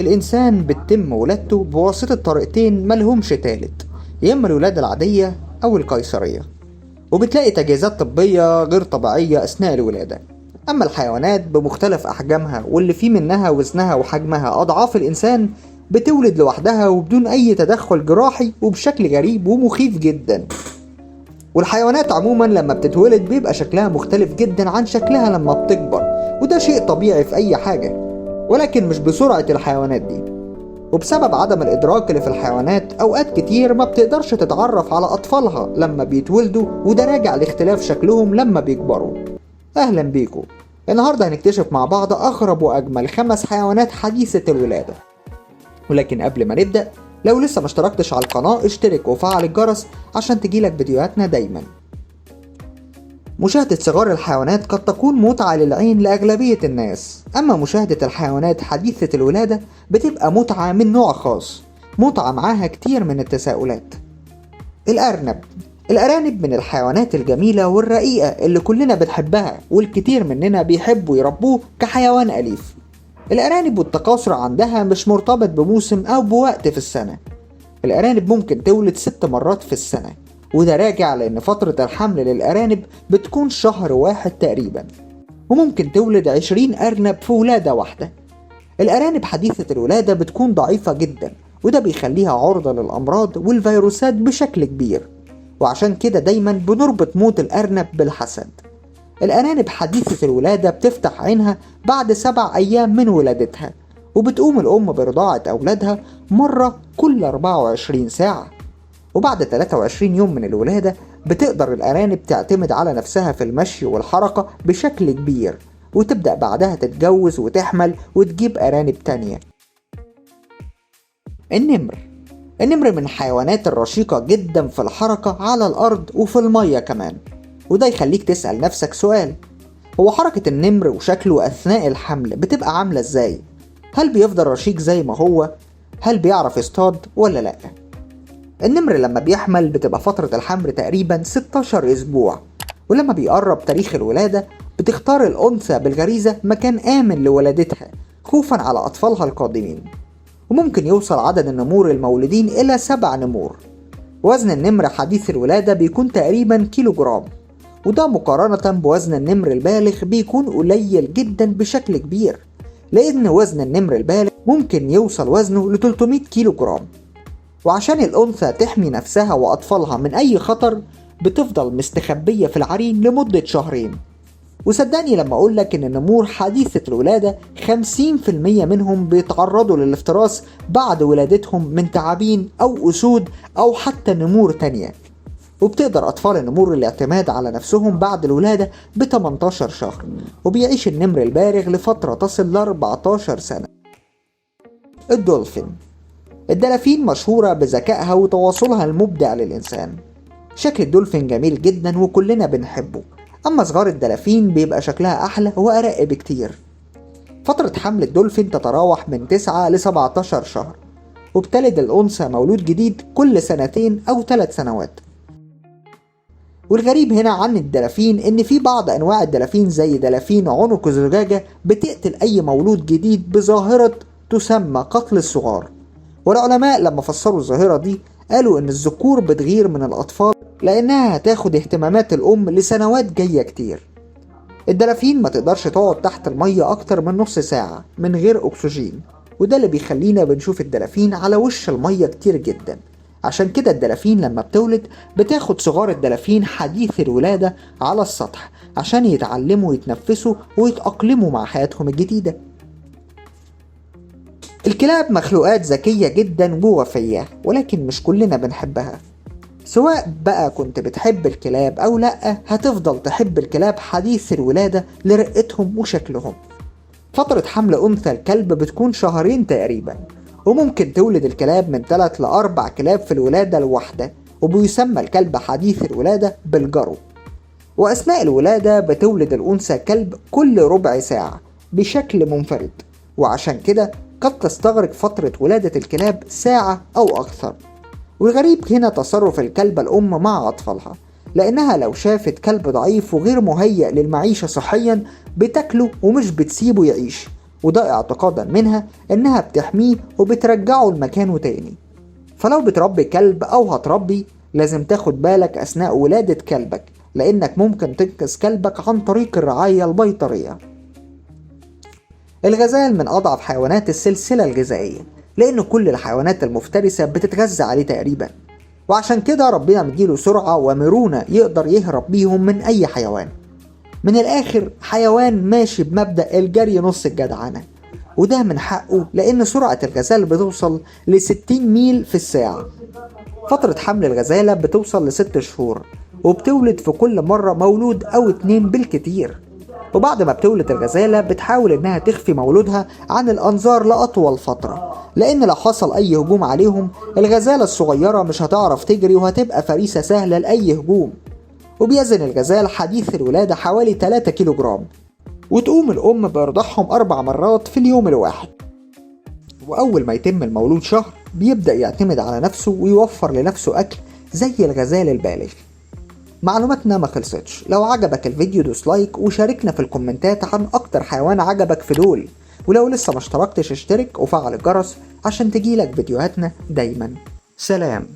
الإنسان بتتم ولادته بواسطة طريقتين ملهمش تالت، يا إما الولادة العادية أو القيصرية، وبتلاقي تجهيزات طبية غير طبيعية أثناء الولادة. أما الحيوانات بمختلف أحجامها واللي فيه منها وزنها وحجمها أضعاف الإنسان بتولد لوحدها وبدون أي تدخل جراحي وبشكل غريب ومخيف جدا. والحيوانات عموما لما بتتولد بيبقى شكلها مختلف جدا عن شكلها لما بتكبر، وده شيء طبيعي في أي حاجة، ولكن مش بسرعة الحيوانات دي. وبسبب عدم الإدراك اللي في الحيوانات أوقات كتير ما بتقدرش تتعرف على أطفالها لما بيتولدوا، وده راجع لاختلاف شكلهم لما بيكبروا. أهلا بيكم. النهاردة هنكتشف مع بعض أغرب وأجمل 5 حيوانات حديثة الولادة. ولكن قبل ما نبدأ، لو لسه ما اشتركتش على القناة اشترك وفعل الجرس عشان تجيلك فيديوهاتنا دايما. مشاهدة صغار الحيوانات قد تكون متعة للعين لأغلبية الناس، أما مشاهدة الحيوانات حديثة الولادة بتبقى متعة من نوع خاص، متعة معاها كتير من التساؤلات. الأرانب من الحيوانات الجميلة والرقيقة اللي كلنا بنحبها، والكتير مننا بيحبوا يربوه كحيوان أليف. الأرانب والتكاثر عندها مش مرتبط بموسم أو بوقت في السنة. الأرانب ممكن تولد 6 مرات في السنة، وده راجع لأن فترة الحمل للأرانب بتكون شهر واحد تقريبا، وممكن تولد 20 أرنب في ولادة واحدة. الأرانب حديثة الولادة بتكون ضعيفة جدا، وده بيخليها عرضة للأمراض والفيروسات بشكل كبير، وعشان كده دايما بنربط موت الأرنب بالحسد. الأرانب حديثة الولادة بتفتح عينها بعد 7 أيام من ولادتها، وبتقوم الأم برضاعة أولادها مرة كل 24 ساعة. وبعد 23 يوم من الولادة بتقدر الأرانب تعتمد على نفسها في المشي والحركة بشكل كبير، وتبدأ بعدها تتجوز وتحمل وتجيب أرانب تانية. النمر من الحيوانات الرشيقة جدا في الحركة على الأرض وفي المية كمان، وده يخليك تسأل نفسك سؤال: هو حركة النمر وشكله أثناء الحمل بتبقى عاملة ازاي؟ هل بيفضل رشيق زي ما هو؟ هل بيعرف يصطاد ولا لأ؟ النمر لما بيحمل بتبقى فترة الحمل تقريبا 16 أسبوع، ولما بيقرب تاريخ الولادة بتختار الأنثى بالغريزة مكان آمن لولادتها خوفا على أطفالها القادمين. وممكن يوصل عدد النمور المولودين إلى 7 نمور. وزن النمر حديث الولادة بيكون تقريبا كيلوغرام، وده مقارنة بوزن النمر البالغ بيكون قليل جدا بشكل كبير، لأن وزن النمر البالغ ممكن يوصل وزنه ل 300 كيلوغرام. وعشان الأنثى تحمي نفسها وأطفالها من أي خطر بتفضل مستخبية في العرين لمدة 2 شهر. وصدقني لما أقولك إن النمور حديثة الولادة 50% منهم بيتعرضوا للافتراس بعد ولادتهم من تعابين أو أسود أو حتى نمور تانية. وبتقدر أطفال النمور الاعتماد على نفسهم بعد الولادة ب 18 شهر، وبيعيش النمر البالغ لفترة تصل ل 14 سنة. الدلافين مشهورة بذكائها وتواصلها المبدع للإنسان. شكل الدولفين جميل جدا وكلنا بنحبه، أما صغار الدلافين بيبقى شكلها أحلى وأرق بكتير. فترة حمل الدولفين تتراوح من 9 ل 17 شهر، وبتلد الأنثى مولود جديد كل 2 أو 3 سنوات. والغريب هنا عن الدلافين إن في بعض أنواع الدلافين زي دلافين عنق الزجاجة بتقتل أي مولود جديد بظاهرة تسمى قتل الصغار. والعلماء لما فسروا الظاهرة دي قالوا إن الذكور بتغير من الأطفال لأنها هتاخد اهتمامات الأم لسنوات جاية كتير. الدلافين ما تقدرش تقعد تحت المية أكتر من نص ساعة من غير أكسجين، وده اللي بيخلينا بنشوف الدلافين على وش المية كتير جدا. عشان كده الدلافين لما بتولد بتاخد صغار الدلافين حديث الولادة على السطح عشان يتعلموا يتنفسوا ويتأقلموا مع حياتهم الجديدة. الكلاب مخلوقات ذكية جدا ووفية، ولكن مش كلنا بنحبها. سواء بقى كنت بتحب الكلاب أو لأ، هتفضل تحب الكلاب حديث الولادة لرقتهم وشكلهم. فترة حمل أنثى الكلب بتكون 2 شهر تقريبا، وممكن تولد الكلاب من 3 ل 4 كلاب في الولادة الواحدة، وبيسمى الكلب حديث الولادة بالجرو. وأثناء الولادة بتولد الأنثى كلب كل ربع ساعة بشكل منفرد، وعشان كده قد تستغرق فترة ولادة الكلاب ساعة أو أكثر. والغريب هنا تصرف الكلبة الأم مع أطفالها، لأنها لو شافت كلب ضعيف وغير مهيأ للمعيشة صحيا بتاكله ومش بتسيبه يعيش، وده اعتقادا منها إنها بتحميه وبترجعه لمكانه تاني. فلو بتربي كلب أو هتربي، لازم تاخد بالك أثناء ولادة كلبك، لأنك ممكن تنقذ كلبك عن طريق الرعاية البيطرية. الغزال من أضعف حيوانات السلسلة الغذائية، لأن كل الحيوانات المفترسة بتتغذى عليه تقريبا، وعشان كده ربنا مديله سرعة ومرونة يقدر يهرب بيهم من أي حيوان. من الآخر حيوان ماشي بمبدأ الجري نص الجدعنة، وده من حقه لأن سرعة الغزال بتوصل ل60 ميل في الساعة. فترة حمل الغزالة بتوصل ل6 شهور، وبتولد في كل مرة مولود أو 2 بالكتير. وبعد ما بتولد الغزالة بتحاول إنها تخفي مولودها عن الأنظار لأطول فترة، لأن لو حصل أي هجوم عليهم الغزالة الصغيرة مش هتعرف تجري وهتبقى فريسة سهلة لأي هجوم. وبيزن الغزال حديث الولادة حوالي 3 كيلو جرام، وتقوم الأم بإرضاعهم 4 مرات في اليوم الواحد. وأول ما يتم المولود شهر بيبدأ يعتمد على نفسه ويوفر لنفسه أكل زي الغزال البالغ. معلوماتنا ما خلصتش، لو عجبك الفيديو دوس لايك وشاركنا في الكومنتات عن أكتر حيوان عجبك في دول، ولو لسه ما اشتركتش اشترك وفعل الجرس عشان تجيلك فيديوهاتنا دايما. سلام.